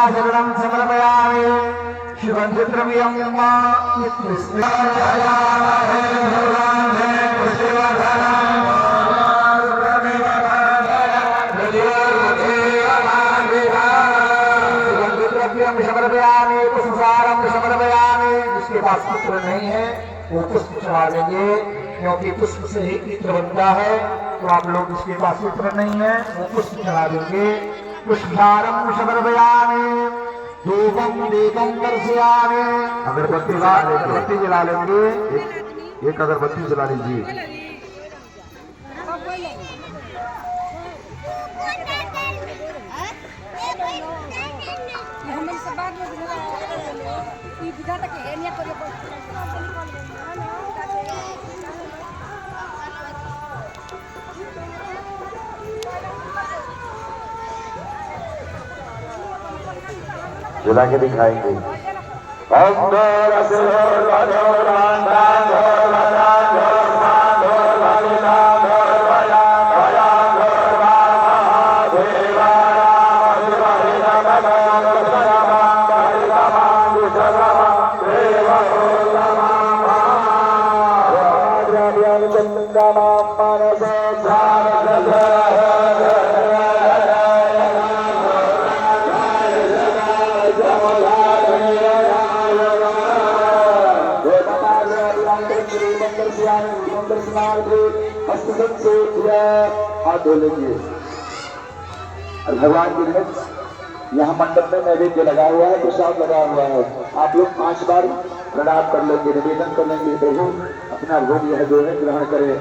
शरणं समर्पयामि शिवद्रव्यं समर्पयामि पुष्पसारं समर्पयामि। जिसके पास पुत्र नहीं है वो पुष्प चढ़ा देंगे, क्योंकि पुष्प से ही इत्र बनता है। तो आप लोग जिसके पास इत्र नहीं है वो पुष्प चढ़ा देंगे। पुष्पसारं समर्पयामि धूपं दीपं दर्शयामि। अगरबत्ती जला लेंगे, एक अगरबत्ती जला लीजिए। जला के दिखाएंगे। हाथ धो लीजिए। भगवान की यहाँ मंडप में नैवेद्य लगा हुआ है, प्रसाद लगा हुआ है। आप लोग 5 बार प्रणाम कर लेंगे, निवेदन कर लेंगे, प्रभु अपना भोग यह जो है ग्रहण करें।